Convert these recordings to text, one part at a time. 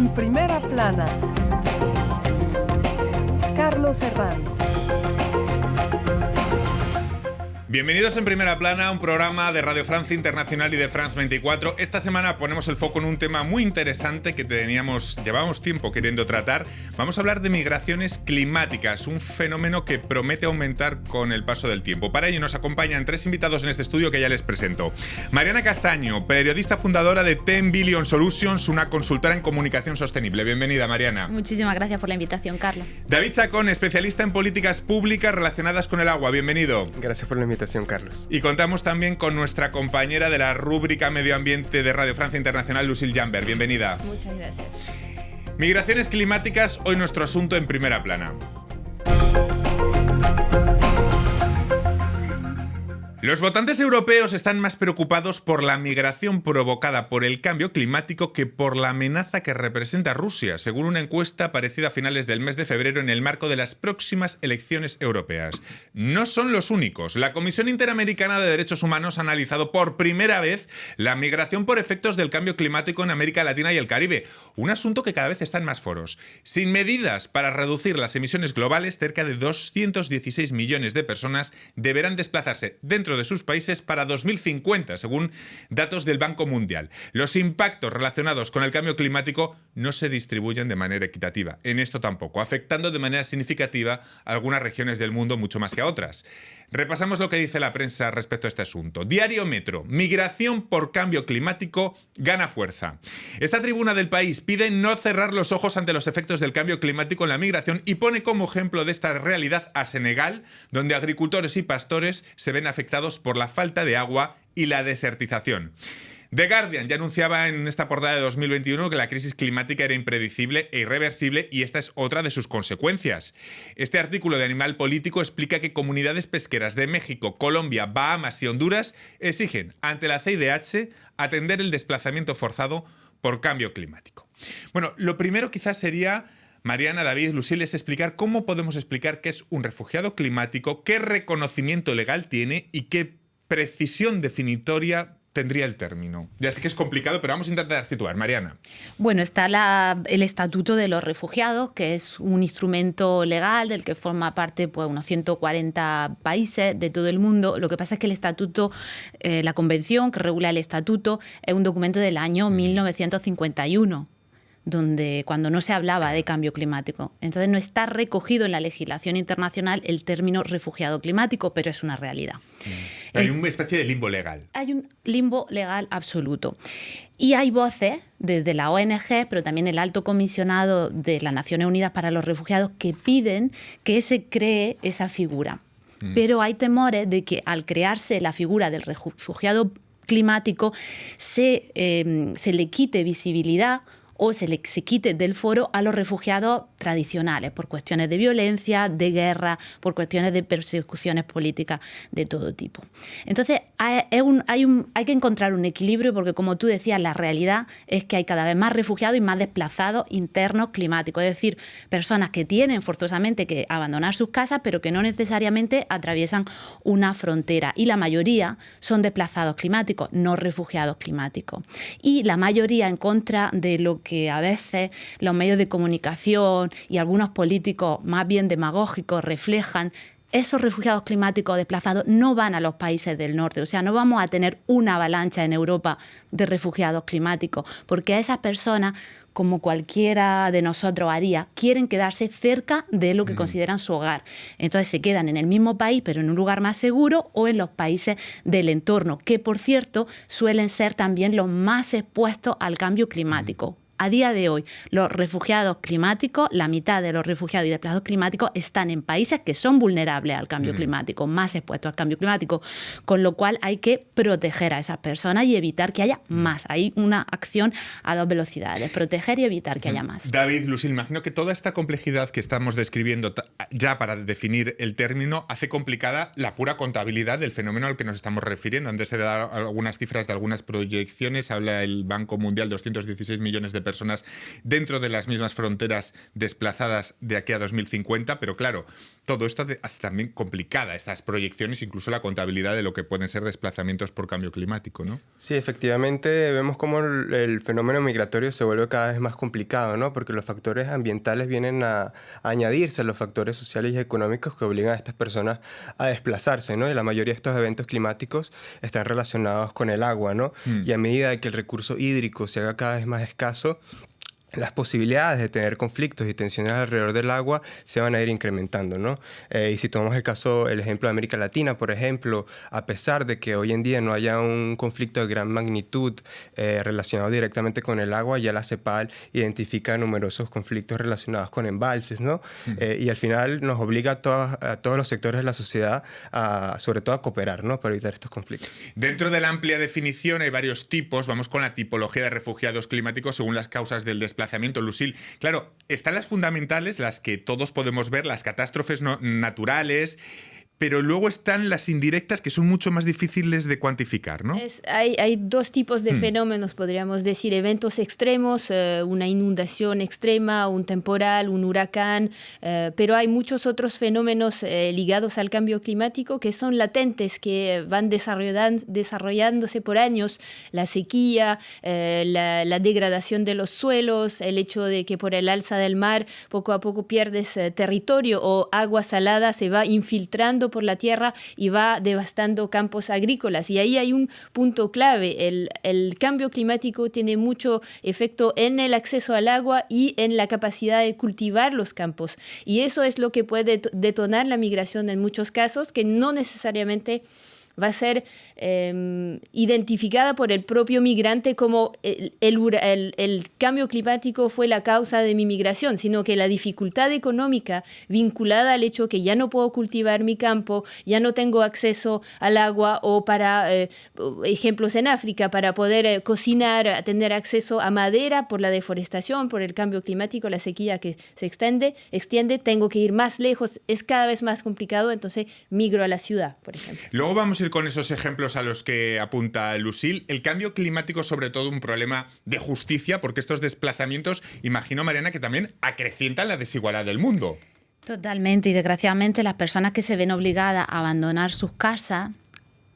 En primera plana, Carlos Herranz. Bienvenidos en Primera Plana, un programa de Radio Francia Internacional y de France 24. Esta semana ponemos el foco en un tema muy interesante que llevábamos tiempo queriendo tratar. Vamos a hablar de migraciones climáticas, un fenómeno que promete aumentar con el paso del tiempo. Para ello nos acompañan tres invitados en este estudio que ya les presento. Mariana Castaño, periodista fundadora de 10 Billion Solutions, una consultora en comunicación sostenible. Bienvenida, Mariana. Muchísimas gracias por la invitación, Carlos. David Chacón, especialista en políticas públicas relacionadas con el agua. Bienvenido. Gracias por la invitación, Carlos. Y contamos también con nuestra compañera de la rúbrica Medio Ambiente de Radio Francia Internacional, Lucille Jambert. Bienvenida. Muchas gracias. Migraciones climáticas, hoy nuestro asunto en Primera Plana. Los votantes europeos están más preocupados por la migración provocada por el cambio climático que por la amenaza que representa Rusia, según una encuesta aparecida a finales del mes de febrero en el marco de las próximas elecciones europeas. No son los únicos. La Comisión Interamericana de Derechos Humanos ha analizado por primera vez la migración por efectos del cambio climático en América Latina y el Caribe, un asunto que cada vez está en más foros. Sin medidas para reducir las emisiones globales, cerca de 216 millones de personas deberán desplazarse dentro de sus países para 2050, según datos del Banco Mundial. Los impactos relacionados con el cambio climático no se distribuyen de manera equitativa, en esto tampoco, afectando de manera significativa a algunas regiones del mundo mucho más que a otras. Repasamos lo que dice la prensa respecto a este asunto. Diario Metro: migración por cambio climático gana fuerza. Esta tribuna del País pide no cerrar los ojos ante los efectos del cambio climático en la migración y pone como ejemplo de esta realidad a Senegal, donde agricultores y pastores se ven afectados por la falta de agua y la desertización. The Guardian ya anunciaba en esta portada de 2021 que la crisis climática era impredecible e irreversible y esta es otra de sus consecuencias. Este artículo de Animal Político explica que comunidades pesqueras de México, Colombia, Bahamas y Honduras exigen ante la CIDH atender el desplazamiento forzado por cambio climático. Bueno, lo primero quizás sería, Mariana, David, Lucille, es explicar cómo podemos explicar qué es un refugiado climático, qué reconocimiento legal tiene y qué precisión definitoria tendría el término. Ya sé que es complicado, pero vamos a intentar situar. Mariana. Bueno, está el Estatuto de los Refugiados, que es un instrumento legal del que forma parte pues, unos 140 países de todo el mundo. Lo que pasa es que el Estatuto, la convención que regula el Estatuto, es un documento del año 1951. Cuando no se hablaba de cambio climático. Entonces no está recogido en la legislación internacional el término refugiado climático, pero es una realidad. Hay una especie de limbo legal. Hay un limbo legal absoluto. Y hay voces desde la ONG, pero también el Alto Comisionado de las Naciones Unidas para los Refugiados, que piden que se cree esa figura. Pero hay temores de que al crearse la figura del refugiado climático se le quite visibilidad o se quite del foro a los refugiados tradicionales por cuestiones de violencia, de guerra, por cuestiones de persecuciones políticas de todo tipo. Entonces, hay que encontrar un equilibrio porque, como tú decías, la realidad es que hay cada vez más refugiados y más desplazados internos climáticos, es decir, personas que tienen forzosamente que abandonar sus casas, pero que no necesariamente atraviesan una frontera. Y la mayoría son desplazados climáticos, no refugiados climáticos. Y la mayoría en contra de lo que a veces los medios de comunicación y algunos políticos más bien demagógicos reflejan. Esos refugiados climáticos desplazados no van a los países del norte, o sea, no vamos a tener una avalancha en Europa de refugiados climáticos, porque esas personas, como cualquiera de nosotros haría, quieren quedarse cerca de lo que consideran su hogar. Entonces se quedan en el mismo país, pero en un lugar más seguro o en los países del entorno, que por cierto suelen ser también los más expuestos al cambio climático. A día de hoy, los refugiados climáticos, la mitad de los refugiados y desplazados climáticos están en países que son vulnerables al cambio climático, más expuestos al cambio climático, con lo cual hay que proteger a esas personas y evitar que haya más. Hay una acción a dos velocidades, proteger y evitar que haya más. David, Lucille, imagino que toda esta complejidad que estamos describiendo ya para definir el término hace complicada la pura contabilidad del fenómeno al que nos estamos refiriendo. Antes se dan algunas cifras de algunas proyecciones, habla el Banco Mundial, 216 millones de personas personas dentro de las mismas fronteras desplazadas de aquí a 2050, pero claro, todo esto hace también complicada estas proyecciones, incluso la contabilidad de lo que pueden ser desplazamientos por cambio climático, ¿no? Sí, efectivamente vemos cómo el fenómeno migratorio se vuelve cada vez más complicado, ¿no? Porque los factores ambientales vienen a añadirse a los factores sociales y económicos que obligan a estas personas a desplazarse, ¿no? Y la mayoría de estos eventos climáticos están relacionados con el agua, ¿no? Y a medida que el recurso hídrico se haga cada vez más escaso, las posibilidades de tener conflictos y tensiones alrededor del agua se van a ir incrementando, ¿no? Y si tomamos el ejemplo de América Latina, por ejemplo, a pesar de que hoy en día no haya un conflicto de gran magnitud relacionado directamente con el agua, ya la CEPAL identifica numerosos conflictos relacionados con embalses, ¿no? Y al final nos obliga a todos los sectores de la sociedad, sobre todo a cooperar, ¿no? Para evitar estos conflictos. Dentro de la amplia definición hay varios tipos. Vamos con la tipología de refugiados climáticos según las causas del desplazamiento. Lucille, claro, están las fundamentales, las que todos podemos ver, las catástrofes naturales, pero luego están las indirectas que son mucho más difíciles de cuantificar, ¿no? Hay dos tipos de fenómenos, podríamos decir, eventos extremos, una inundación extrema, un temporal, un huracán, pero hay muchos otros fenómenos ligados al cambio climático que son latentes, que van desarrollándose por años, la sequía, la degradación de los suelos, el hecho de que por el alza del mar poco a poco pierdes territorio o agua salada se va infiltrando por la tierra y va devastando campos agrícolas. Y ahí hay un punto clave. El cambio climático tiene mucho efecto en el acceso al agua y en la capacidad de cultivar los campos. Y eso es lo que puede detonar la migración en muchos casos, que no necesariamente va a ser identificada por el propio migrante como el cambio climático fue la causa de mi migración, sino que la dificultad económica vinculada al hecho que ya no puedo cultivar mi campo, ya no tengo acceso al agua o para, ejemplos en África, para poder cocinar, tener acceso a madera por la deforestación, por el cambio climático, la sequía que se extiende, tengo que ir más lejos, es cada vez más complicado, entonces migro a la ciudad, por ejemplo. Luego vamos a ir con esos ejemplos a los que apunta Lucille. El cambio climático, sobre todo, un problema de justicia, porque estos desplazamientos, imagino, Mariana, que también acrecientan la desigualdad del mundo. Totalmente, y desgraciadamente las personas que se ven obligadas a abandonar sus casas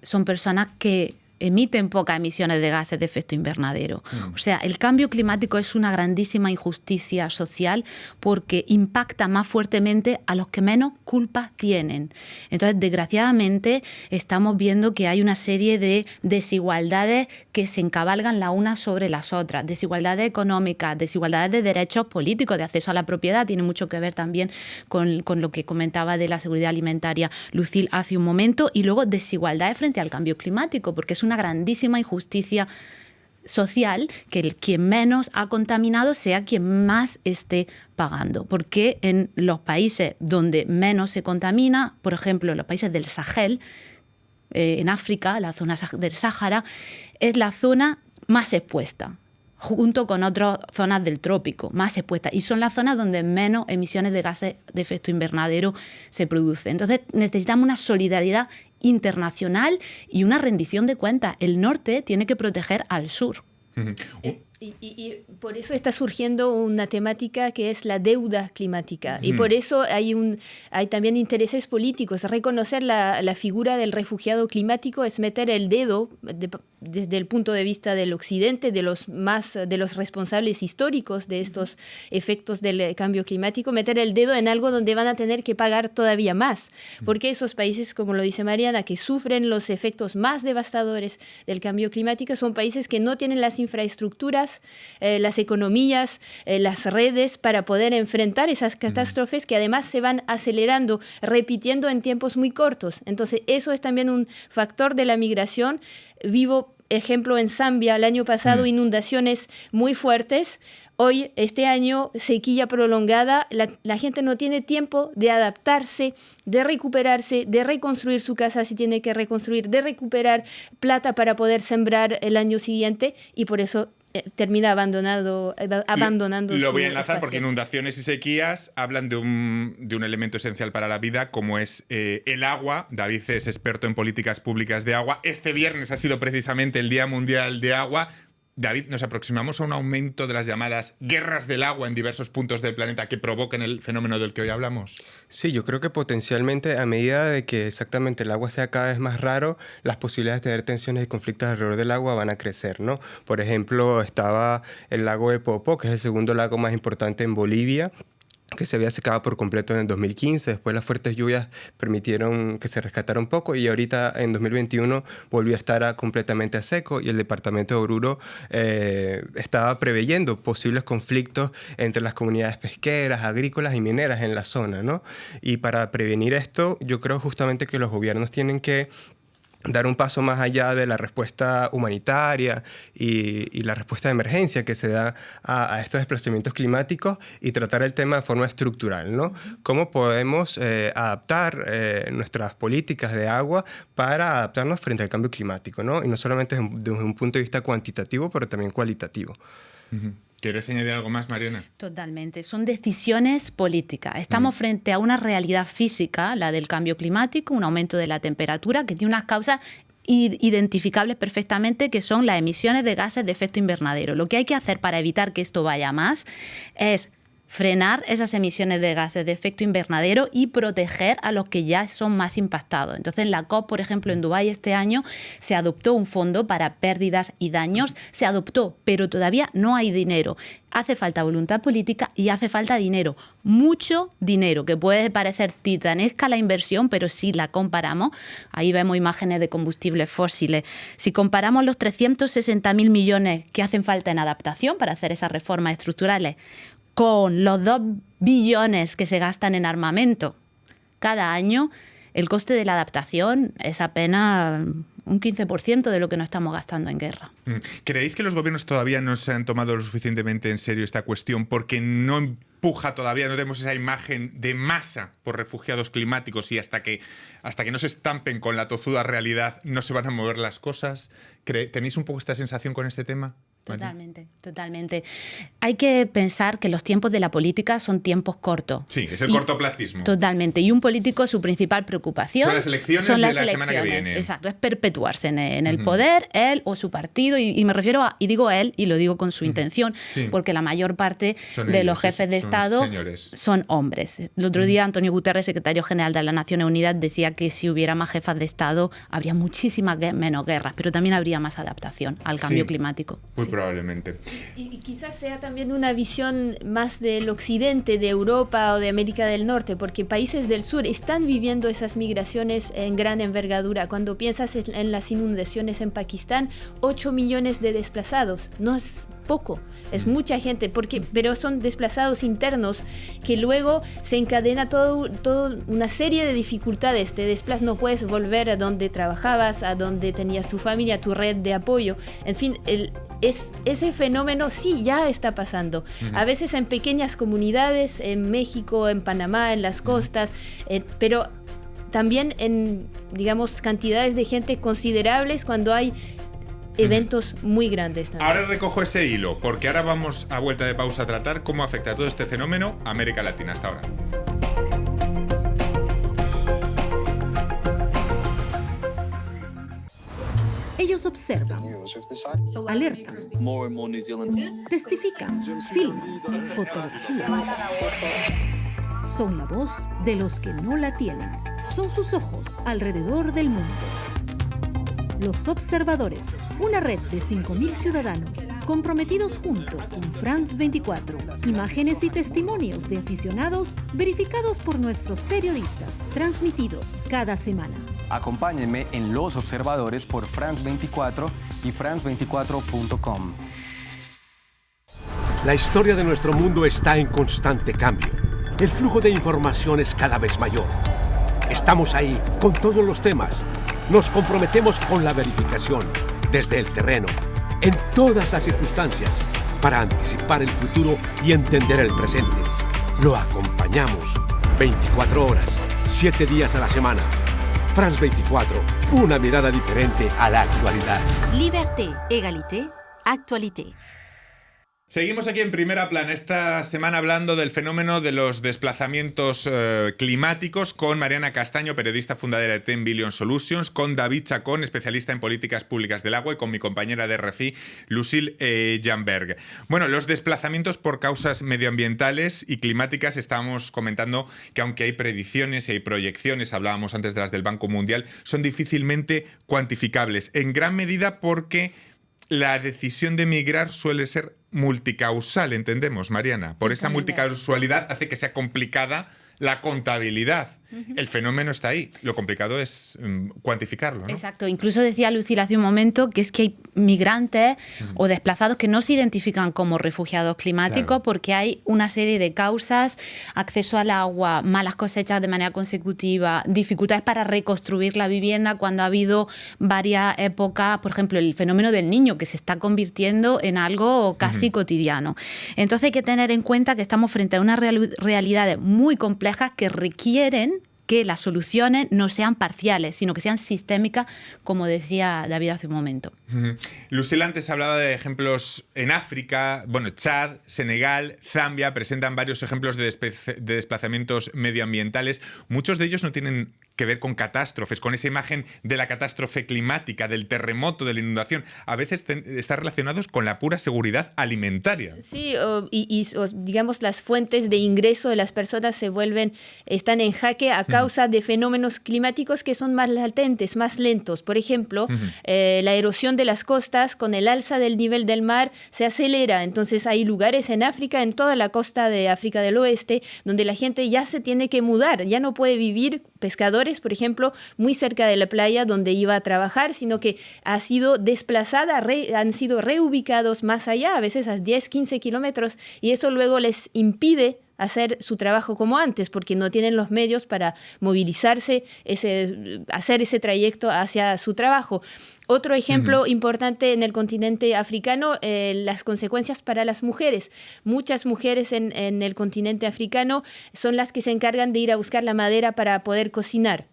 son personas que emiten pocas emisiones de gases de efecto invernadero. O sea, el cambio climático es una grandísima injusticia social porque impacta más fuertemente a los que menos culpa tienen. Entonces, desgraciadamente, estamos viendo que hay una serie de desigualdades que se encabalgan la una sobre las otras. Desigualdades económicas, desigualdades de derechos políticos, de acceso a la propiedad. Tiene mucho que ver también con lo que comentaba de la seguridad alimentaria Lucille hace un momento. Y luego desigualdades frente al cambio climático, porque es una grandísima injusticia social que quien menos ha contaminado sea quien más esté pagando. Porque en los países donde menos se contamina, por ejemplo, en los países del Sahel, en África, la zona del Sáhara, es la zona más expuesta, junto con otras zonas del trópico, más expuestas. Y son las zonas donde menos emisiones de gases de efecto invernadero se producen. Entonces necesitamos una solidaridad internacional y una rendición de cuentas. El norte tiene que proteger al sur. Y por eso está surgiendo una temática que es la deuda climática. Y por eso hay también intereses políticos. Reconocer la figura del refugiado climático es meter el dedo desde el punto de vista del occidente, de los responsables históricos de estos efectos del cambio climático, meter el dedo en algo donde van a tener que pagar todavía más. Porque esos países, como lo dice Mariana, que sufren los efectos más devastadores del cambio climático, son países que no tienen las infraestructuras, las economías, las redes para poder enfrentar esas catástrofes que además se van acelerando, repitiendo en tiempos muy cortos. Entonces, eso es también un factor de la migración. Vivo ejemplo en Zambia, el año pasado inundaciones muy fuertes. Hoy, este año, sequía prolongada, la gente no tiene tiempo de adaptarse, de recuperarse, de reconstruir su casa si tiene que reconstruir, de recuperar plata para poder sembrar el año siguiente y por eso termina abandonando Lo voy a enlazar espacio. porque inundaciones y sequías hablan de un elemento esencial para la vida como es el agua. David es experto en políticas públicas de agua. Este viernes ha sido precisamente el Día Mundial de Agua. David, ¿nos aproximamos a un aumento de las llamadas guerras del agua en diversos puntos del planeta que provoquen el fenómeno del que hoy hablamos? Sí, yo creo que potencialmente, a medida de que exactamente el agua sea cada vez más raro, las posibilidades de tener tensiones y conflictos alrededor del agua van a crecer, ¿no? Por ejemplo, estaba el lago de Poopó, que es el segundo lago más importante en Bolivia, que se había secado por completo en el 2015. Después las fuertes lluvias permitieron que se rescatara un poco y ahorita en 2021 volvió a estar completamente a seco, y el departamento de Oruro estaba preveyendo posibles conflictos entre las comunidades pesqueras, agrícolas y mineras en la zona, ¿no? Y para prevenir esto, yo creo justamente que los gobiernos tienen que dar un paso más allá de la respuesta humanitaria y la respuesta de emergencia que se da a estos desplazamientos climáticos, y tratar el tema de forma estructural, ¿no? ¿Cómo podemos adaptar nuestras políticas de agua para adaptarnos frente al cambio climático, ¿no? Y no solamente desde un punto de vista cuantitativo, pero también cualitativo. ¿Quieres añadir algo más, Mariana? Totalmente. Son decisiones políticas. Estamos frente a una realidad física, la del cambio climático, un aumento de la temperatura que tiene unas causas identificables perfectamente, que son las emisiones de gases de efecto invernadero. Lo que hay que hacer para evitar que esto vaya más es frenar esas emisiones de gases de efecto invernadero y proteger a los que ya son más impactados. Entonces, en la COP, por ejemplo, en Dubái este año, se adoptó un fondo para pérdidas y daños. Se adoptó, pero todavía no hay dinero. Hace falta voluntad política y hace falta dinero. Mucho dinero, que puede parecer titanesca la inversión, pero si la comparamos, ahí vemos imágenes de combustibles fósiles. Si comparamos los 360.000 millones que hacen falta en adaptación para hacer esas reformas estructurales con los 2 billones que se gastan en armamento cada año, el coste de la adaptación es apenas un 15% de lo que nos estamos gastando en guerra. ¿Creéis que los gobiernos todavía no se han tomado lo suficientemente en serio esta cuestión porque no empuja todavía, no tenemos esa imagen de masa por refugiados climáticos, y hasta que no se estampen con la tozuda realidad no se van a mover las cosas? ¿Tenéis un poco esta sensación con este tema? Totalmente, totalmente. Hay que pensar que los tiempos de la política son tiempos cortos. Sí, es el cortoplacismo. Totalmente. Y un político, su principal preocupación son las elecciones de la semana que viene. Exacto, es perpetuarse en el poder, él o su partido. Y me refiero a, y digo él, y lo digo con su intención, porque la mayor parte de los jefes de Estado son hombres. El otro día Antonio Guterres, secretario general de las Naciones Unidas, decía que si hubiera más jefas de Estado habría muchísimas menos guerras, pero también habría más adaptación al cambio climático. Probablemente. Y quizás sea también una visión más del occidente, de Europa o de América del Norte, porque países del sur están viviendo esas migraciones en gran envergadura. Cuando piensas en las inundaciones en Pakistán, 8 millones de desplazados, no es poco, es mucha gente, pero son desplazados internos que luego se encadena todo una serie de dificultades. Te desplazas, no puedes volver a donde trabajabas, a donde tenías tu familia, tu red de apoyo. En fin, ese fenómeno sí ya está pasando. A veces en pequeñas comunidades, en México, en Panamá, en las costas, pero también en, digamos, cantidades de gente considerables cuando hay eventos muy grandes también. Ahora recojo ese hilo, porque ahora vamos a vuelta de pausa a tratar cómo afecta todo este fenómeno a América Latina. Hasta ahora. Ellos observan, alertan, testifican, filman, fotografían. Son la voz de los que no la tienen. Son sus ojos alrededor del mundo. Los Observadores, una red de 5.000 ciudadanos comprometidos junto con France 24. Imágenes y testimonios de aficionados verificados por nuestros periodistas, transmitidos cada semana. Acompáñenme en Los Observadores por France 24 y france24.com. La historia de nuestro mundo está en constante cambio. El flujo de información es cada vez mayor. Estamos ahí con todos los temas. Nos comprometemos con la verificación, desde el terreno, en todas las circunstancias, para anticipar el futuro y entender el presente. Lo acompañamos 24 horas, 7 días a la semana. France 24, una mirada diferente a la actualidad. Liberté, égalité, actualité. Seguimos aquí en Primera Plana, esta semana hablando del fenómeno de los desplazamientos climáticos con Mariana Castaño, periodista fundadora de 10 Billion Solutions, con David Chacón, especialista en políticas públicas del agua, y con mi compañera de RFI, Lucille Janberg. Bueno, los desplazamientos por causas medioambientales y climáticas, estábamos comentando que aunque hay predicciones y hay proyecciones, hablábamos antes de las del Banco Mundial, son difícilmente cuantificables, en gran medida porque la decisión de migrar suele ser multicausal, entendemos, Mariana. Por esa multicausalidad hace que sea complicada la contabilidad. El fenómeno está ahí. Lo complicado es cuantificarlo, ¿no? Exacto. Incluso decía Lucila hace un momento que es que hay migrantes o desplazados que no se identifican como refugiados climáticos porque hay una serie de causas: acceso al agua, malas cosechas de manera consecutiva, dificultades para reconstruir la vivienda cuando ha habido varias épocas, por ejemplo, el fenómeno del Niño, que se está convirtiendo en algo casi cotidiano. Entonces hay que tener en cuenta que estamos frente a unas realidades muy complejas que requieren que las soluciones no sean parciales, sino que sean sistémicas, como decía David hace un momento. Lucila antes hablaba de ejemplos en África. Bueno, Chad, Senegal, Zambia presentan varios ejemplos de desplazamientos medioambientales. Muchos de ellos no tienen que ver con catástrofes, con esa imagen de la catástrofe climática, del terremoto, de la inundación. A veces están relacionados con la pura seguridad alimentaria. Sí, digamos, las fuentes de ingreso de las personas están en jaque a causa de fenómenos climáticos que son más latentes, más lentos. Por ejemplo, la erosión de las costas con el alza del nivel del mar se acelera. Entonces hay lugares en África, en toda la costa de África del Oeste, donde la gente ya se tiene que mudar, ya no puede vivir, pescadores, por ejemplo, muy cerca de la playa donde iba a trabajar, sino que ha sido desplazada, han sido reubicados más allá, a veces a 10, 15 kilómetros, y eso luego les impide hacer su trabajo como antes, porque no tienen los medios para movilizarse, hacer ese trayecto hacia su trabajo. Otro ejemplo importante en el continente africano, las consecuencias para las mujeres. Muchas mujeres en el continente africano son las que se encargan de ir a buscar la madera para poder cocinar.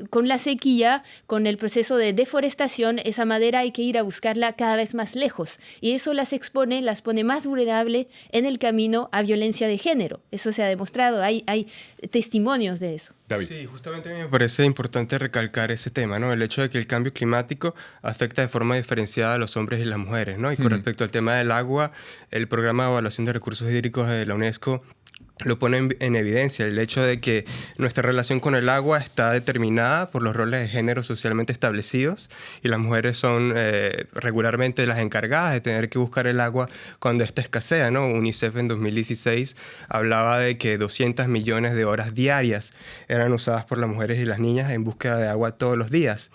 Con la sequía, con el proceso de deforestación, esa madera hay que ir a buscarla cada vez más lejos. Y eso las pone más vulnerables en el camino a violencia de género. Eso se ha demostrado, hay testimonios de eso. David. Sí, justamente a mí me parece importante recalcar ese tema, ¿no? El hecho de que el cambio climático afecta de forma diferenciada a los hombres y las mujeres, ¿no? Y con respecto al tema del agua, el Programa de Evaluación de Recursos Hídricos de la UNESCO lo pone en evidencia el hecho de que nuestra relación con el agua está determinada por los roles de género socialmente establecidos, y las mujeres son regularmente las encargadas de tener que buscar el agua cuando ésta escasea, ¿no? UNICEF en 2016 hablaba de que 200 millones de horas diarias eran usadas por las mujeres y las niñas en búsqueda de agua todos los días.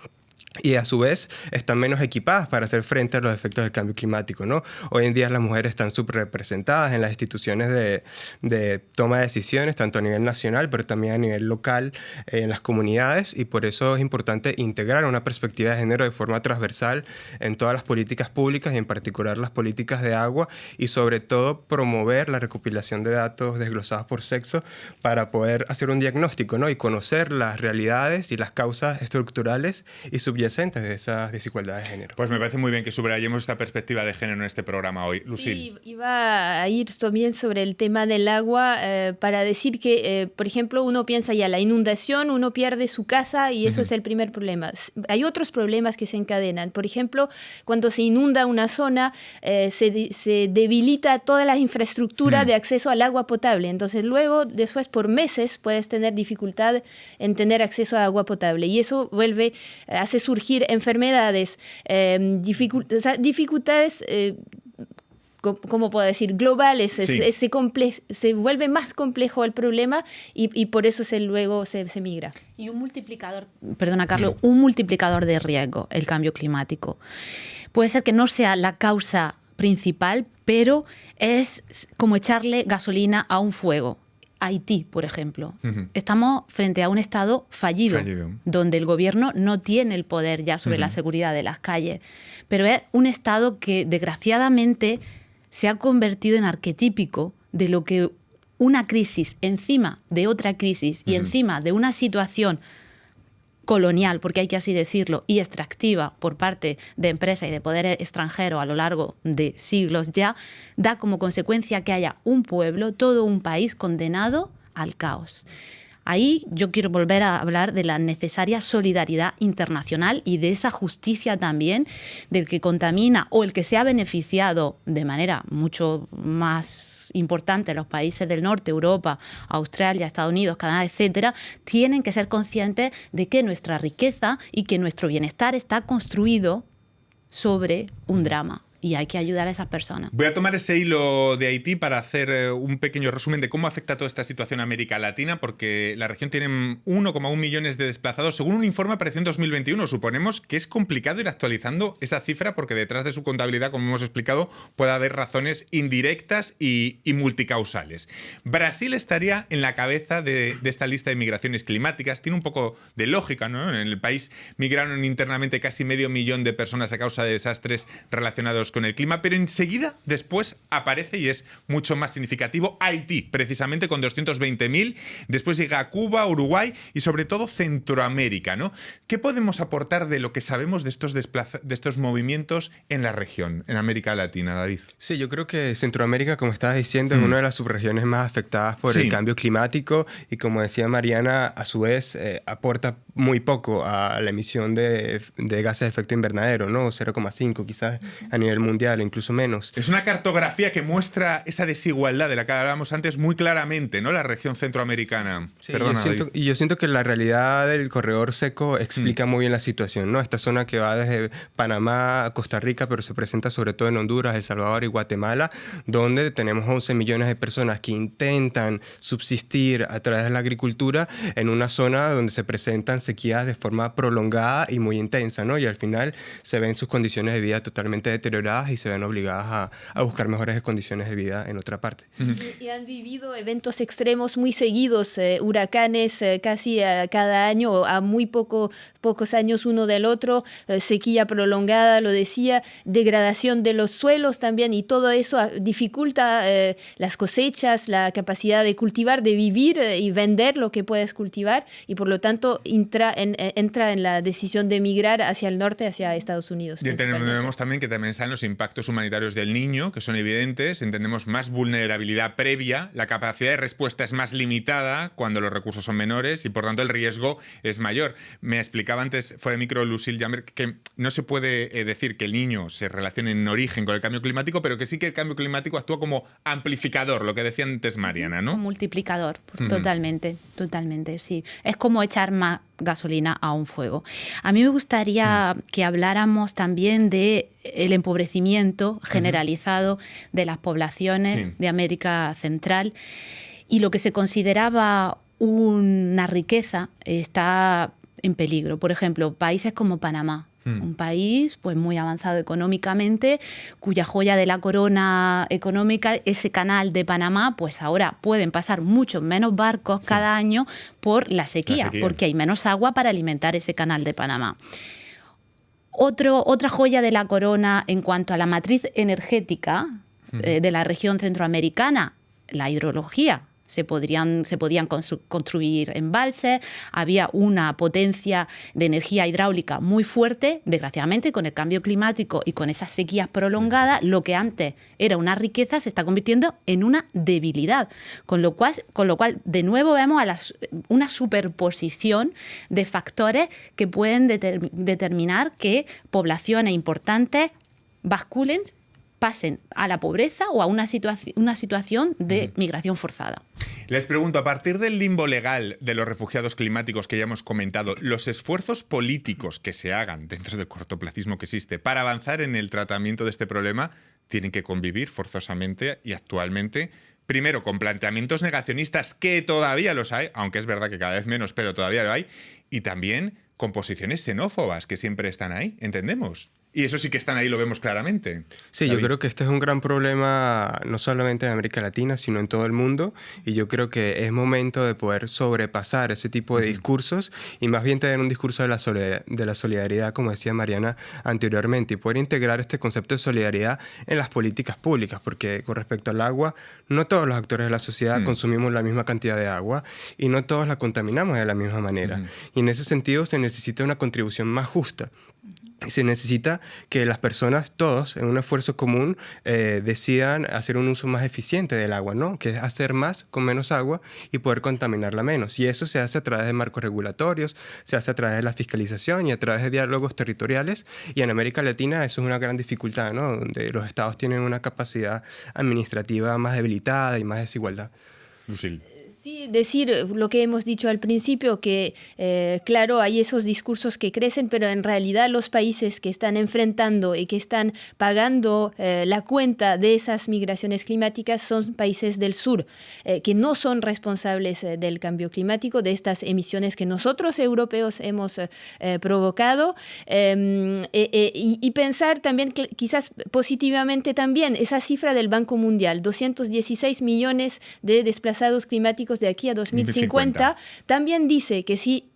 Y a su vez están menos equipadas para hacer frente a los efectos del cambio climático, ¿no? Hoy en día las mujeres están subrepresentadas en las instituciones de toma de decisiones, tanto a nivel nacional, pero también a nivel local, en las comunidades, y por eso es importante integrar una perspectiva de género de forma transversal en todas las políticas públicas, y en particular las políticas de agua, y sobre todo promover la recopilación de datos desglosados por sexo para poder hacer un diagnóstico, ¿no? Y conocer las realidades y las causas estructurales y subyacentes de esas desigualdades de género. Pues me parece muy bien que subrayemos esta perspectiva de género en este programa hoy. Lucille. Sí, iba a ir también sobre el tema del agua para decir que, por ejemplo, uno piensa ya la inundación, uno pierde su casa y eso es el primer problema. Hay otros problemas que se encadenan. Por ejemplo, cuando se inunda una zona, se debilita toda la infraestructura de acceso al agua potable. Entonces, después, por meses, puedes tener dificultad en tener acceso a agua potable. Y eso hace surgir enfermedades, dificultades, ¿cómo puedo decir?, globales. Sí. Se vuelve más complejo el problema y por eso luego se migra. Y un multiplicador, perdona Carlos, un multiplicador de riesgo, el cambio climático. Puede ser que no sea la causa principal, pero es como echarle gasolina a un fuego. Haití, por ejemplo. Estamos frente a un Estado fallido, donde el gobierno no tiene el poder ya sobre la seguridad de las calles, pero es un Estado que desgraciadamente se ha convertido en arquetípico de lo que una crisis encima de otra crisis y encima de una situación colonial, porque hay que así decirlo, y extractiva por parte de empresas y de poder extranjero a lo largo de siglos ya, da como consecuencia que haya un pueblo, todo un país condenado al caos. Ahí yo quiero volver a hablar de la necesaria solidaridad internacional y de esa justicia también del que contamina o el que se ha beneficiado de manera mucho más importante los países del norte, Europa, Australia, Estados Unidos, Canadá, etcétera, tienen que ser conscientes de que nuestra riqueza y que nuestro bienestar está construido sobre un drama. Y hay que ayudar a esas personas. Voy a tomar ese hilo de Haití para hacer un pequeño resumen de cómo afecta toda esta situación a América Latina, porque la región tiene 1,1 millones de desplazados. Según un informe apareció en 2021, suponemos que es complicado ir actualizando esa cifra porque detrás de su contabilidad, como hemos explicado, puede haber razones indirectas y multicausales. Brasil estaría en la cabeza de esta lista de migraciones climáticas. Tiene un poco de lógica, ¿no? En el país migraron internamente casi 500.000 de personas a causa de desastres relacionados con el clima, pero enseguida después aparece, y es mucho más significativo, Haití, precisamente con 220.000. Después llega Cuba, Uruguay y sobre todo Centroamérica, ¿no? ¿Qué podemos aportar de lo que sabemos de estos movimientos en la región, en América Latina, David? Sí, yo creo que Centroamérica, como estabas diciendo, es una de las subregiones más afectadas por el cambio climático y, como decía Mariana, a su vez aporta muy poco a la emisión de gases de efecto invernadero, ¿no? 0,5 quizás a nivel mundial, incluso menos. Es una cartografía que muestra esa desigualdad de la que hablábamos antes muy claramente, ¿no? La región centroamericana. Sí, Perdona, yo siento que la realidad del corredor seco explica muy bien la situación, ¿no? Esta zona que va desde Panamá a Costa Rica, pero se presenta sobre todo en Honduras, El Salvador y Guatemala, donde tenemos 11 millones de personas que intentan subsistir a través de la agricultura en una zona donde se presentan sequías de forma prolongada y muy intensa, ¿no? Y al final se ven sus condiciones de vida totalmente deterioradas y se ven obligadas a buscar mejores condiciones de vida en otra parte. Y han vivido eventos extremos muy seguidos, huracanes casi cada año, a muy pocos años uno del otro, sequía prolongada, lo decía, degradación de los suelos también, y todo eso dificulta las cosechas, la capacidad de cultivar, de vivir y vender lo que puedes cultivar, y por lo tanto entra en la decisión de migrar hacia el norte, hacia Estados Unidos. Y entendemos también que también están los impactos humanitarios del niño, que son evidentes. Entendemos más vulnerabilidad previa, la capacidad de respuesta es más limitada cuando los recursos son menores y por tanto el riesgo es mayor. Me explicaba antes fuera de micro Lucille Jammer que no se puede decir que el niño se relacione en origen con el cambio climático, pero que sí que el cambio climático actúa como amplificador, lo que decía antes Mariana, ¿no? Multiplicador, totalmente, sí. Es como echar más gasolina a un fuego. A mí me gustaría que habláramos también de el empobrecimiento generalizado de las poblaciones de América Central, y lo que se consideraba una riqueza está en peligro. Por ejemplo, países como Panamá, un país pues muy avanzado económicamente, cuya joya de la corona económica, ese canal de Panamá, pues ahora pueden pasar muchos menos barcos cada año por la sequía, porque hay menos agua para alimentar ese canal de Panamá. Otra joya de la corona en cuanto a la matriz energética de la región centroamericana, la hidrología. Se podían construir embalses, había una potencia de energía hidráulica muy fuerte. Desgraciadamente, con el cambio climático y con esas sequías prolongadas, lo que antes era una riqueza se está convirtiendo en una debilidad. Con lo cual de nuevo vemos una superposición de factores que pueden determinar que poblaciones importantes basculen, pasen a la pobreza o a una situación de migración forzada. Les pregunto, a partir del limbo legal de los refugiados climáticos que ya hemos comentado, los esfuerzos políticos que se hagan dentro del cortoplacismo que existe para avanzar en el tratamiento de este problema tienen que convivir forzosamente y actualmente, primero, con planteamientos negacionistas, que todavía los hay, aunque es verdad que cada vez menos, pero todavía lo hay, y también con posiciones xenófobas que siempre están ahí, ¿entendemos? Y eso sí que están ahí, lo vemos claramente. Sí, David. yo creo que este es un gran problema no solamente en América Latina, sino en todo el mundo. Y yo creo que es momento de poder sobrepasar ese tipo de discursos y más bien tener un discurso de la solidaridad, como decía Mariana anteriormente, y poder integrar este concepto de solidaridad en las políticas públicas, porque con respecto al agua, no todos los actores de la sociedad consumimos la misma cantidad de agua y no todos la contaminamos de la misma manera. Y en ese sentido se necesita una contribución más justa. Se necesita que las personas, todos, en un esfuerzo común, decidan hacer un uso más eficiente del agua, ¿no? Que es hacer más con menos agua y poder contaminarla menos. Y eso se hace a través de marcos regulatorios, se hace a través de la fiscalización y a través de diálogos territoriales. Y en América Latina eso es una gran dificultad, ¿no? Donde los estados tienen una capacidad administrativa más debilitada y más desigualdad. Lucille. Sí, decir lo que hemos dicho al principio, que claro, hay esos discursos que crecen, pero en realidad los países que están enfrentando y que están pagando la cuenta de esas migraciones climáticas son países del sur, que no son responsables del cambio climático, de estas emisiones que nosotros europeos hemos provocado, y pensar también quizás positivamente también esa cifra del Banco Mundial, 216 millones de desplazados climáticos de aquí a 2050, también dice que si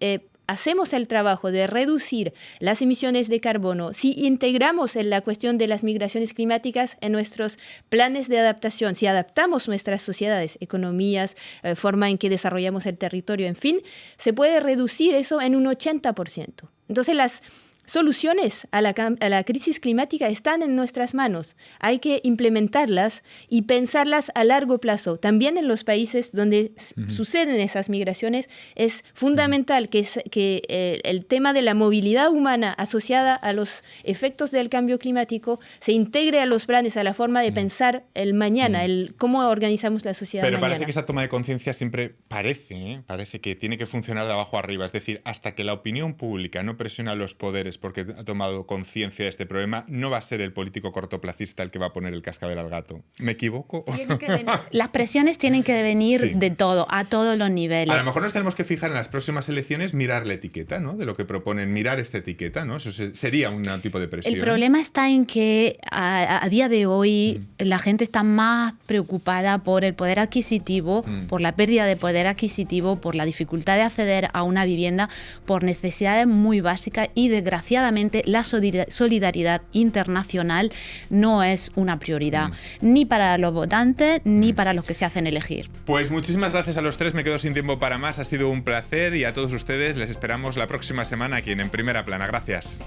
hacemos el trabajo de reducir las emisiones de carbono, si integramos en la cuestión de las migraciones climáticas en nuestros planes de adaptación, si adaptamos nuestras sociedades, economías, forma en que desarrollamos el territorio, en fin, se puede reducir eso en un 80%. Entonces las soluciones a la crisis climática están en nuestras manos. Hay que implementarlas y pensarlas a largo plazo. También en los países donde suceden esas migraciones es fundamental que el tema de la movilidad humana asociada a los efectos del cambio climático se integre a los planes, a la forma de pensar el mañana, el cómo organizamos la sociedad Pero mañana. parece que esa toma de conciencia siempre parece que tiene que funcionar de abajo arriba. Es decir, hasta que la opinión pública no presiona a los poderes porque ha tomado conciencia de este problema, no va a ser el político cortoplacista el que va a poner el cascabel al gato. ¿Me equivoco? Las presiones tienen que venir Sí. de todo, a todos los niveles. A lo mejor nos tenemos que fijar en las próximas elecciones, mirar la etiqueta, ¿no? De lo que proponen, mirar esta etiqueta, ¿no? Eso sería un tipo de presión. El problema está en que a día de hoy la gente está más preocupada por el poder adquisitivo, por la pérdida de poder adquisitivo, por la dificultad de acceder a una vivienda, por necesidades muy básicas y desgraciadamente la solidaridad internacional no es una prioridad, ni para los votantes ni para los que se hacen elegir. Pues muchísimas gracias a los tres, me quedo sin tiempo para más, ha sido un placer y a todos ustedes les esperamos la próxima semana aquí en Primera Plana. Gracias.